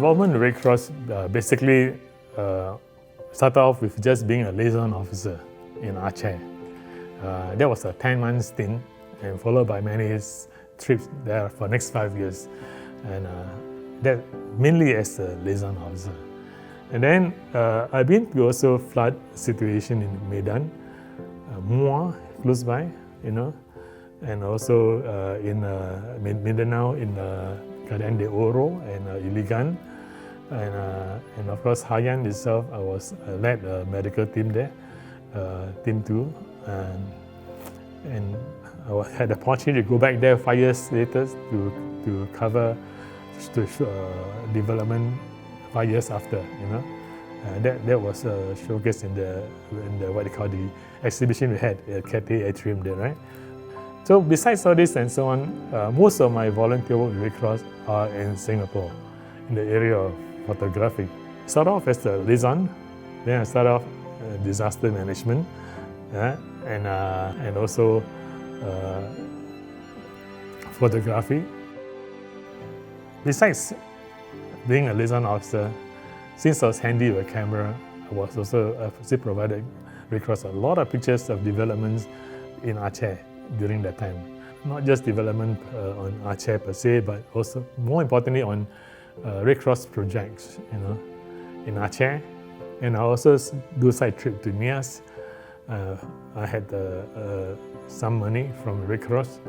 involvement in Red Cross basically started off with just being a liaison officer in Aceh. That was a 10-month stint, and followed by many trips there for the next 5 years, and that mainly as a liaison officer. And then I've been to also flood situation in Medan, Muar close by, and also in Mindanao in Keadaan de Oro and Iligan, and of course Haiyan itself. I led a medical team there, team 2, and I had the opportunity to go back there 5 years later to cover development 5 years after, that was showcased in the what they call the exhibition we had at Cathay Atrium there, right? So besides all this and so on, most of my volunteer work with Red Cross are in Singapore, in the area of photography. Start off as a liaison, then I start off disaster management, and also photography. Besides being a liaison officer, since I was handy with a camera, I was also provided Red Cross a lot of pictures of developments in Aceh during that time. Not just development on Aceh per se, but also more importantly on Red Cross projects, in Aceh. And I also do side trip to Nias. I had some money from Red Cross,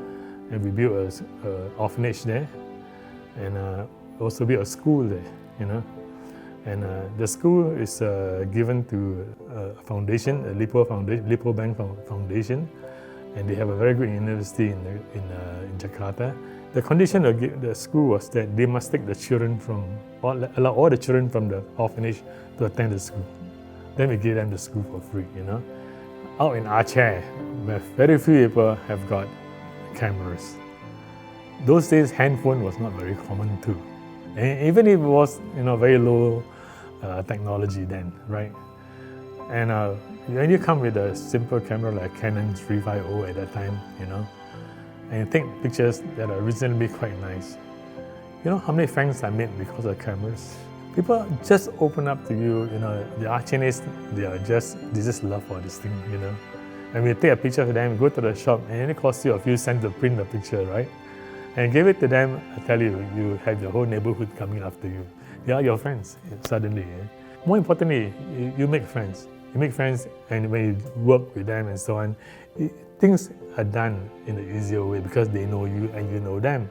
and we built an orphanage there, and also built a school there, And the school is given to a foundation, a Lipo Bank Foundation, and they have a very good university in Jakarta. The condition of the school was that they must take the children allow all the children from the orphanage to attend the school. Then we give them the school for free, Out in Aceh, where very few people have got cameras. Those days, handphone was not very common too. And even if it was, very low technology then, right? And when you come with a simple camera like Canon 350 at that time, and you take pictures that are reasonably quite nice. You know how many friends I made because of cameras? People just open up to you, the Acehnese, they just love for this thing, And we take a picture of them, go to the shop, and it costs you a few cents to print the picture, right? And give it to them, I tell you, you have the whole neighborhood coming after you. They are your friends, suddenly. More importantly, you make friends. You make friends, and when you work with them and so on, things are done in an easier way because they know you and you know them,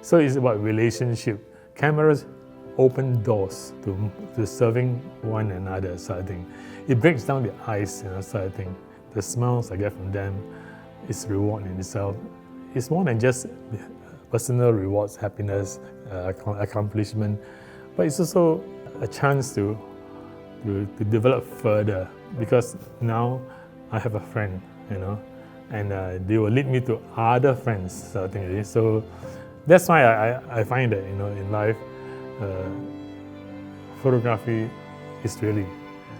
So it's about relationship. Cameras open doors to serving one another, sort of thing. It breaks down the ice, sort of thing. The smiles I get from them is reward in itself. It's more than just personal rewards, happiness, accomplishment, but it's also a chance to develop further, because now I have a friend, and they will lead me to other friends, sort of thing. So that's why I find that, in life, photography is really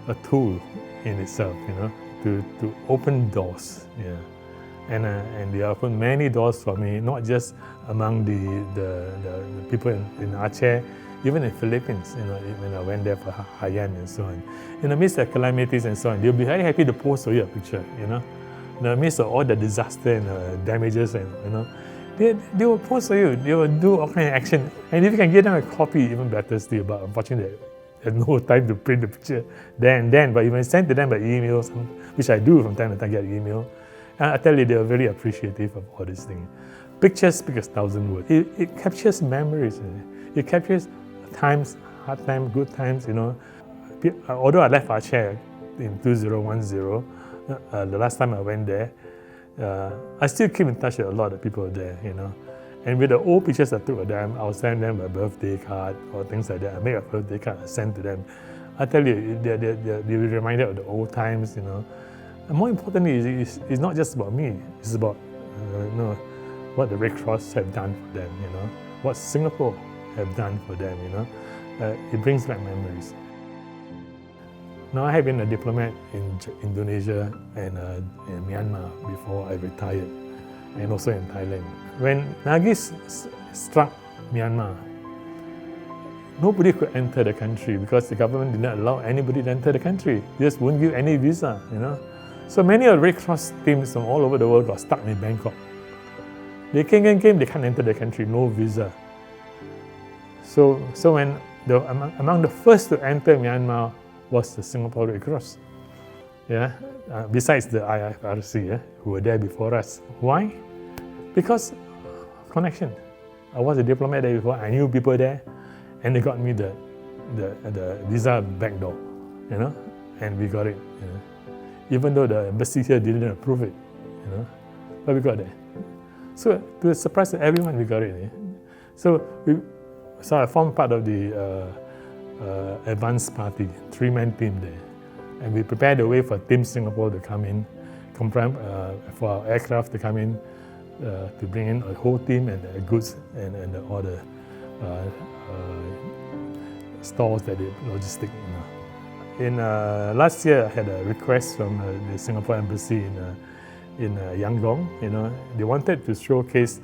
a tool in itself, to open doors. Yeah. And they opened many doors for me, not just among the people in Aceh, even in Philippines, when I went there for Haiyan and so on. In the midst of calamities and so on, they'll be very happy to post for you a picture, In the midst of all the disaster and damages, and they will post for you, they will do all kind of action. And if you can give them a copy, even better still, but unfortunately, there's no time to print the picture there and then, but you can send to them by email, which I do from time to time, get email. I tell you, they are very appreciative of all these things. Pictures speak 1,000 words. It captures memories. It captures times, hard times, good times, Although I left Aceh in 2010, the last time I went there, I still keep in touch with a lot of people there, And with the old pictures I took of them, I'll send them a birthday card or things like that. I make a birthday card, I send to them. I tell you, they're reminded of the old times, And more importantly, it's not just about me. It's about what the Red Cross have done for them, What Singapore have done for them, It brings back memories. Now, I have been a diplomat in Indonesia and in Myanmar before I retired, and also in Thailand. When Nargis struck Myanmar, nobody could enter the country because the government did not allow anybody to enter the country. They just wouldn't give any visa, So many of the Red Cross teams from all over the world got stuck in Bangkok. They came, they can't enter the country, no visa. So when among the first to enter Myanmar was the Singapore Red Cross. Besides the IFRC, who were there before us. Why? Because connection. I was a diplomat there before. I knew people there, and they got me the visa back door, and we got it. Even though the embassy here didn't approve it, but we got there. So to the surprise of everyone, we got it. So I formed part of the advanced party, 3-man team there. And we prepared the way for Team Singapore to come in, for our aircraft to come in, to bring in a whole team and the goods and all the stores that did logistic. In last year, I had a request from the Singapore Embassy in Yangon. They wanted to showcase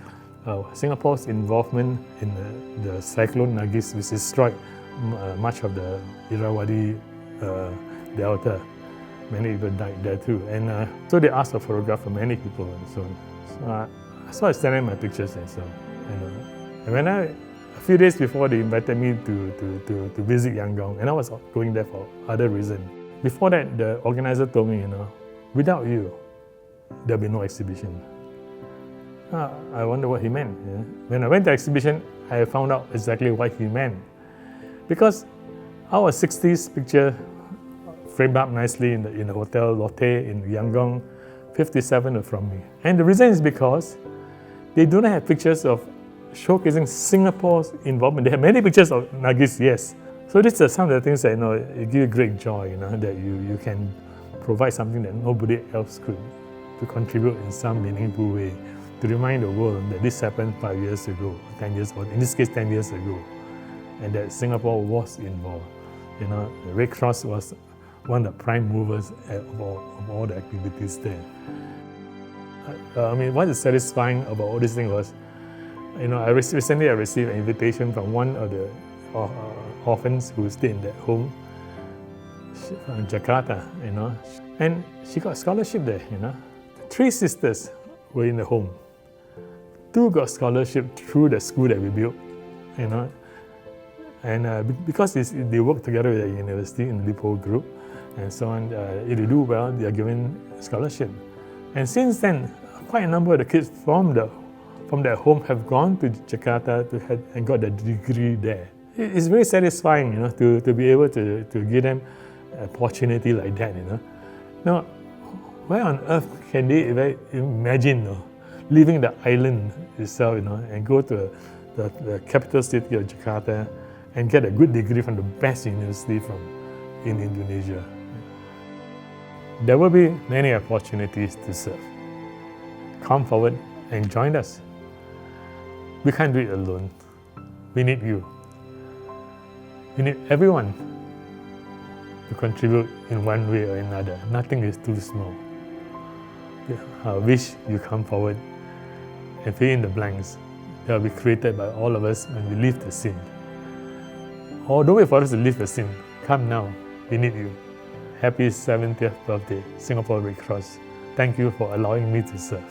Singapore's involvement in the Cyclone Nargis, which destroyed much of the Irrawaddy Delta. Many people died there too. And so they asked a photograph from many people and so on. So I sent in my pictures and so on. And when a few days before, they invited me to visit Yangon, and I was going there for other reasons. Before that, the organizer told me, without you, there'll be no exhibition. I wonder what he meant. When I went to the exhibition, I found out exactly what he meant. Because our 60s picture framed up nicely in the Hotel Lotte in Yangon, 57 are from me. And the reason is because they do not have pictures of showcasing Singapore's involvement. They have many pictures of Nargis, yes. So these are some of the things that it give you great joy, that you can provide something that nobody else could, to contribute in some meaningful way, to remind the world that this happened 5 years ago, 10 years, or in this case 10 years ago, and that Singapore was involved. The Red Cross was one of the prime movers of all the activities there. What is satisfying about all this thing was, recently I received an invitation from one of the orphans who stayed in that home from Jakarta, and she got a scholarship there, 3 sisters were in the home. 2 got scholarship through the school that we built, and because they work together with the university in the Lipo group, and so on, if they do well, they are given scholarship. And since then, quite a number of the kids from their home have gone to Jakarta and got a degree there. It's very satisfying, to be able to give them an opportunity like that, Now, where on earth can they imagine leaving the island itself, and go to the capital city of Jakarta and get a good degree from the best university in Indonesia? There will be many opportunities to serve. Come forward and join us. We can't do it alone. We need you. We need everyone to contribute in one way or another. Nothing is too small. I wish you come forward and fill in the blanks that will be created by all of us when we leave the scene. Or don't wait for us to leave the scene. Come now. We need you. Happy 70th birthday, Singapore Red Cross. Thank you for allowing me to serve.